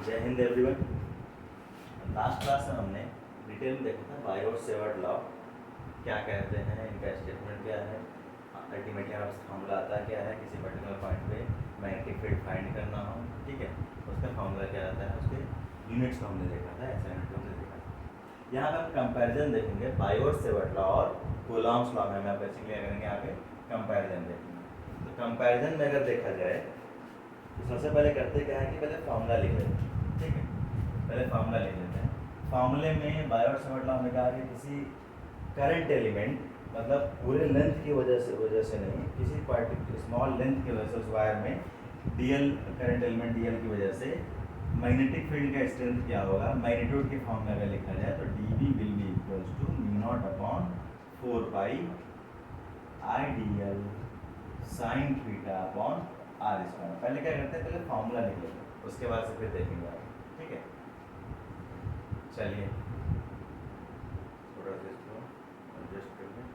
जय Hind everyone. Last class में हमने डिटेल में देखा था बायोट सेवर्ट लॉ क्या कहते हैं, इनका स्टेटमेंट क्या है, अल्टीमेटली हमारे पास फॉर्मूला आता क्या है किसी पर्टिकुलर पॉइंट पे मैग्नेटिक फील्ड फाइंड करना हो, ठीक है। उसका फॉर्मूला क्या आता है, उसके यूनिट्स को हमने देखा था, असाइनमेंट हमने देखा था। यहाँ पे हम कंपैरिजन देखेंगे बायोट सेवर्ट लॉ और कूलॉम्स लॉ में। हम बेसिकली करेंगे यहाँ पे कंपैरिजन देखेंगे। तो कंपैरिजन में अगर देखा जाए तो सबसे पहले करते क्या है कि पहले फॉर्मूला लिख लेते हैं, ठीक है। पहले फॉर्मूला लिख लेते हैं। फॉर्मूले में बायोट सेवर्ट लॉ में कहा कि किसी करंट एलिमेंट मतलब पूरे लेंथ की वजह से नहीं, किसी पार्टिकुलर स्मॉल लेंथ की वजह से उस वायर में डीएल करंट एलिमेंट डीएल की वजह से मैग्नेटिक फील्ड का स्ट्रेंथ क्या होगा, मैग्नीट्यूड के फॉर्म में अगर लिखा जाए तो dB will be equals to mu not upon 4 pi I dl sine theta upon r square. पहले क्या करते हैं, पहले फॉर्मूला लिख लेते हैं, उसके बाद से फिर देखेंगे आगे, ठीक है। चलिए थोड़ा सा इसको एडजस्ट कर लें,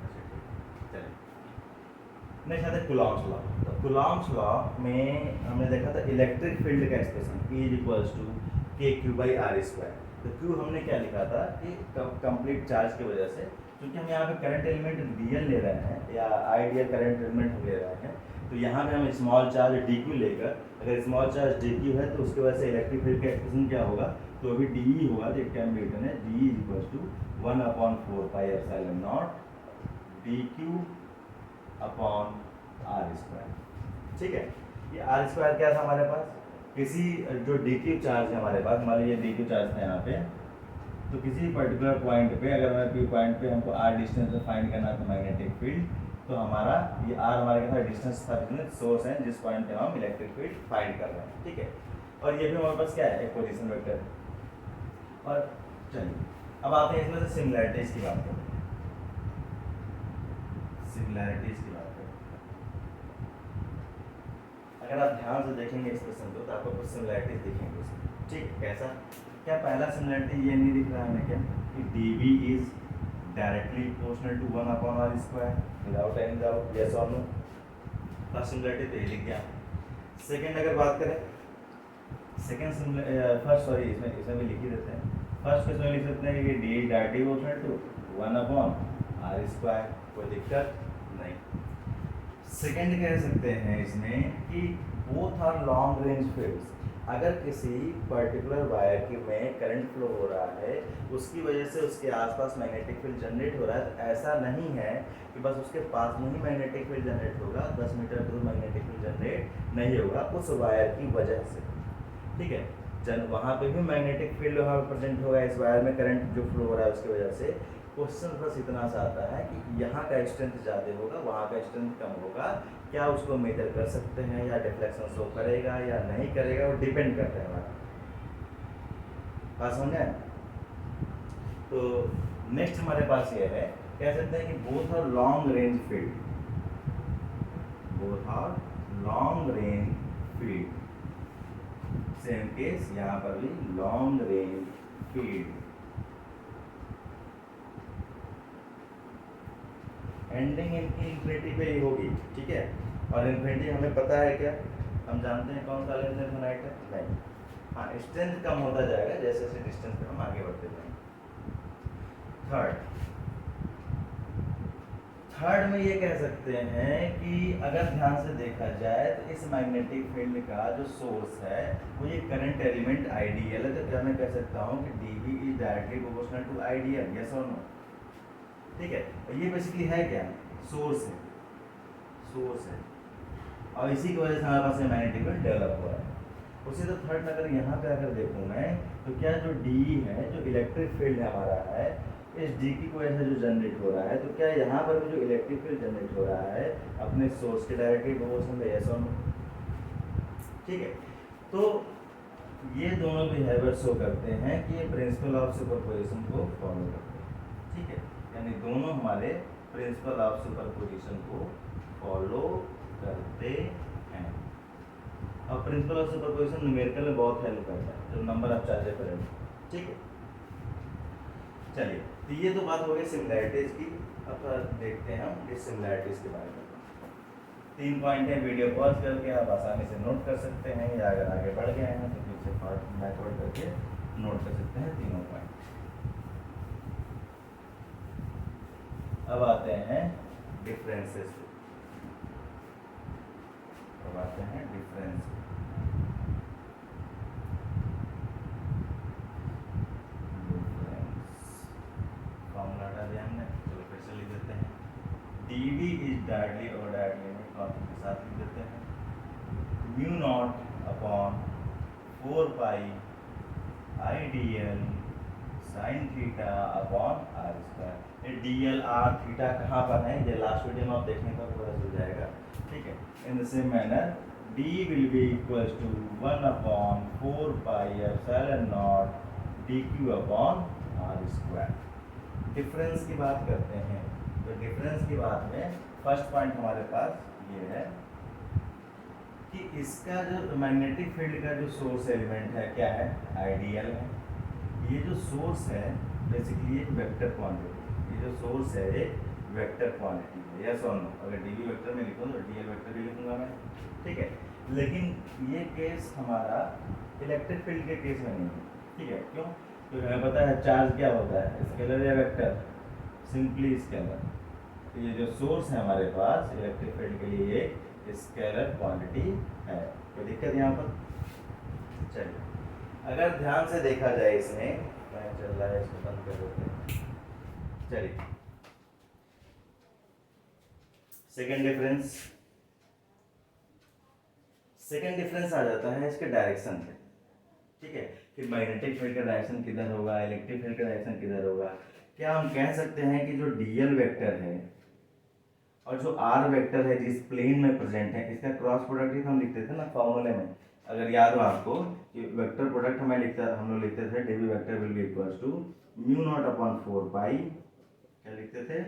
ऐसे ठीक है। चलिए नेक्स्ट आता है कूलॉम्स लॉ। तो कूलॉम्स लॉ में हमने देखा था इलेक्ट्रिक फील्ड का एक्सप्रेशन E इक्वल्स टू के क्यू बाई आर स्क्वायर। तो क्यू हमने क्या लिखा था कि कंप्लीट चार्ज की वजह से, क्योंकि हम यहाँ पे करंट एलिमेंट डीएल ले रहे हैं या आइडियल करंट एलिमेंट हम ले रहे हैं, तो यहाँ पे हम स्मॉल चार्ज डी क्यू लेकर, अगर स्मॉल चार्ज डी क्यू है तो उसकी वजह से इलेक्ट्रिक फील्ड का एक्सप्रेशन क्या होगा, तो अभी डी ई होगा, तो इट कैन बी रिटन है d E equals to 1/4 pi epsilon not d q upon r square, ठीक है। ये आर स्क्वायर क्या था हमारे पास, किसी जो डी क्यू चार्ज है हमारे पास, मान लीजिए डी क्यू चार्ज था यहाँ पे, तो किसी पर्टिकुलर पॉइंट पे अगर हमें पॉइंट पे हमको आर डिस्टेंस से फाइंड करना था मैग्नेटिक फील्ड, तो हमारा ये आर हमारे के साथ डिस्टेंस था, सोर्स है जिस पॉइंट पे हम इलेक्ट्रिक फील्ड फाइंड कर रहे हैं, ठीक है। और ये भी हमारे पास क्या है, एक पोजीशन वेक्टर है। और चलिए अब आते हैं इसमें से सिमिलैरिटीज की बात करते हैं। सिमिलैरिटीज की बात करते हैं, अगर आप ध्यान से देखेंगे एक्सप्रेशन को तो आपको कुछ सिमिलैरिटीज दिखेंगे उसमें, ठीक है। कैसा, क्या पहला सिमिलैरिटी ये नहीं दिख रहा है हमें क्या कि dB is directly proportional to 1/r square without any doubt, yes और नो। फर्स्ट सिमिलैरिटी तो ये लिख गया। सेकंड अगर बात करें, सेकंड फर्स्ट सॉरी इसमें भी लिख ही देते हैं। फर्स्ट को इसमें लिख सकते हैं कि d directly proportional to 1/r square, कोई दिक्कत नहीं। सेकंड कह सकते हैं इसमें कि both are long range fields. अगर किसी पर्टिकुलर वायर की में करंट फ्लो हो रहा है, उसकी वजह से उसके आसपास मैग्नेटिक फील्ड जनरेट हो रहा है, तो ऐसा नहीं है कि बस उसके पास में ही मैग्नेटिक फील्ड जनरेट होगा, 10 मीटर दूर मैग्नेटिक फील्ड जनरेट नहीं होगा उस वायर की वजह से, ठीक है। वहाँ पे भी मैग्नेटिक फील्ड वहाँ पे प्रेजेंट होगा, इस वायर में करंट जो फ्लो हो रहा है उसकी वजह से। क्वेश्चन बस इतना सा आता है कि यहाँ का स्ट्रेंथ ज़्यादा होगा, वहाँ का स्ट्रेंथ कम होगा, क्या उसको मेजर कर सकते हैं या डिफ्लेक्शन शो करेगा या नहीं करेगा, वो डिपेंड करता है हमारा। बात समझ आए? तो नेक्स्ट हमारे पास ये है, कह सकते हैं कि both are long range field, both are long range field. Same case यहाँ पर भी लॉन्ग रेंज फील्ड, एंडिंग इनकी इंफिनिटी पे ही होगी, ठीक है। और इंफिनिटी हमें पता है क्या, हम जानते हैं कौन सा लेंथ इनफिनाइट है, नहीं। हाँ, स्ट्रेंथ कम होता जाएगा जैसे जैसे डिस्टेंस पे हम आगे बढ़ते जाएंगे। थर्ड में ये कह सकते हैं कि अगर ध्यान से देखा जाए तो इस मैग्नेटिक फील्ड का जो सोर्स है वो ये करंट एलिमेंट आइडियल है, तो क्या मैं कह सकता हूँ कि dB is directly proportional to I dl, yes और नो, ठीक है। और ये बेसिकली है क्या, सोर्स है, सोर्स है, और इसी की वजह से हमारे पास मैग्नेटिक फील्ड डेवलप हुआ है। उसी तो थर्ड में अगर यहाँ पे अगर देखूँ मैं, तो क्या जो डी है, जो इलेक्ट्रिक फील्ड हमारा है, इस डी की वजह से जो जनरेट हो रहा है, तो क्या यहाँ पर भी जो इलेक्ट्रिक फील्ड जनरेट हो रहा है अपने सोर्स के डायरेक्टली प्रोपोर्शनल है, यस और नो, ठीक है। तो ये दोनों बिहेवियर शो करते हैं कि ये प्रिंसिपल ऑफ सुपरपोजिशन को फॉलो करते हैं, ठीक है। यानी दोनों हमारे प्रिंसिपल ऑफ सुपरपोजिशन को फॉलो करते हैं। और प्रिंसिपल ऑफ सुपरपोजिशन न्यूमेरिकल में बहुत हेल्प करता है, जो नंबर आप चार्ज करेंगे, ठीक है। चलिए, तो ये तो बात हो गई सिमिलैरिटीज की। अब देखते हैं हम डिसिमिलैरिटीज के बारे में। 3 पॉइंट है, वीडियो पॉज करके आप आसानी से नोट कर सकते हैं, या अगर आगे बढ़ गए हैं तो फिर से बैकवर्ड करके नोट कर सकते हैं तीनों पॉइंट। अब आते हैं डिफरेंसेस, अब आते हैं डिफरेंस। फॉर्मूला हटा दिया हमने, चलो फिर से लिख देते हैं। dv इज डायरेक्टली और डायरेक्टली में कॉन्स्टेंट के साथ लिख देते हैं, mu not upon 4 pi I d l sine theta upon r square. ये डी एल आर थीटा कहाँ पर है, ये लास्ट वीडियो में आप देखने पर पता चल जाएगा, ठीक है। In the same manner d will be equals to 1 upon 4 pi epsilon not dq upon r square. Difference की बात करते हैं, तो डिफरेंस की बात में फर्स्ट पॉइंट हमारे पास ये है कि इसका जो मैग्नेटिक फील्ड का जो सोर्स एलिमेंट है क्या है, आइडियल है। ये जो सोर्स है बेसिकली एक वेक्टर क्वांटिटी, ये जो सोर्स है एक वेक्टर क्वांटिटी है, यस और नो। अगर डीवी वेक्टर में लिखूँ तो डीएल वेक्टर भी लिखूंगा मैं, ठीक है। लेकिन ये केस हमारा इलेक्ट्रिक फील्ड के केस में नहीं है, ठीक है। क्यों? क्योंकि हमें पता है चार्ज क्या होता है, स्केलर या वेक्टर, सिंपली स्केलर। तो ये जो सोर्स है हमारे पास इलेक्ट्रिक फील्ड के लिए एक स्केलर क्वांटिटी है, कोई दिक्कत यहाँ पर? चलिए अगर ध्यान से देखा जाए इसमें, मैं चल रहा है इसको बंद कर देते हैं। चलिए सेकेंड डिफरेंस आ जाता है इसके डायरेक्शन पे, ठीक है। कि मैग्नेटिक फील्ड का डायरेक्शन किधर होगा, इलेक्ट्रिक फील्ड का डायरेक्शन किधर होगा। क्या हम कह सकते हैं कि जो डीएल वेक्टर है और जो आर वेक्टर है जिस प्लेन में प्रेजेंट है, इसका क्रॉस प्रोडक्ट हम लिखते थे ना फॉर्मूले में, अगर याद हो आपको कि वेक्टर प्रोडक्ट हम लोग लिखते थे dv vector will be equals to mu not upon 4 pi, क्या लिखते थे,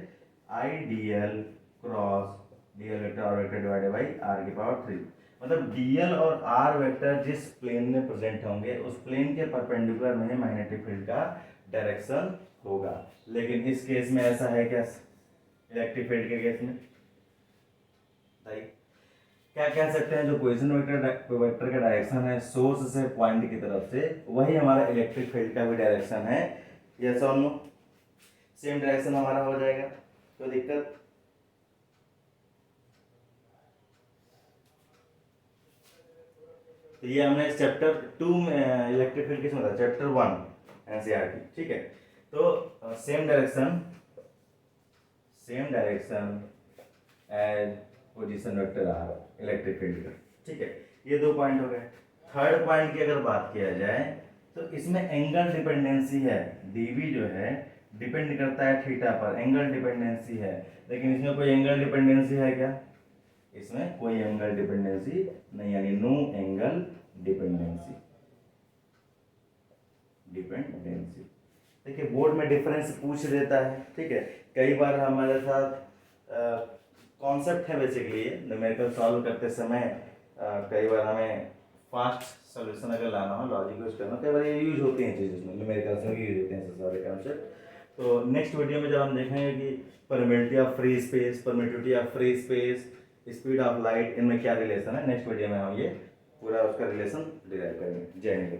I d l cross dl vector r vector divided by r की पावर 3। मतलब डीएल और आर वेक्टर जिस प्लेन में प्रेजेंट होंगे उस प्लेन के परपेंडिकुलर में मैग्नेटिक फील्ड का डायरेक्शन होगा। लेकिन इस केस में ऐसा है क्या, इलेक्ट्रिक फील्ड के केस में क्या कह सकते हैं, जो पोजीशन वेक्टर का डायरेक्शन है सोर्स से पॉइंट की तरफ से, वही हमारा इलेक्ट्रिक फील्ड का भी डायरेक्शन है, यस और नो। सेम डायरेक्शन हमारा हो जाएगा, कोई दिक्कत? तो ये हमने चैप्टर 2 में इलेक्ट्रिक फील्ड किस में था, चैप्टर 1 एनसीईआरटी, ठीक है। तो same direction as position vector r electric field का, ठीक है। ये 2 पॉइंट हो गए। थर्ड पॉइंट की अगर बात किया जाए तो इसमें एंगल डिपेंडेंसी है, डीवी जो है डिपेंड करता है थीटा पर, एंगल डिपेंडेंसी है। लेकिन इसमें कोई एंगल डिपेंडेंसी है क्या, इसमें कोई एंगल डिपेंडेंसी नहीं, यानी नो एंगल डिपेंडेंसी। देखिए बोर्ड में डिफरेंस पूछ देता है, ठीक है। कई बार हमारे साथ कॉन्सेप्ट है बेसिकली न्यूमेरिकल सॉल्व करते समय, कई बार हमें फास्ट सॉल्यूशन अगर लाना हो, लॉजिक यूज करना, कई बार ये यूज होती हैं चीज़, उसमें न्यूमेरिकल्स में यूज होते हैं सारे कॉन्सेप्ट। तो नेक्स्ट वीडियो में जब हम देखेंगे कि permittivity of free space, speed of light, इनमें क्या रिलेशन है, नेक्स्ट वीडियो में हम ये पूरा उसका रिलेशन डिराइव करेंगे। जय हिंद।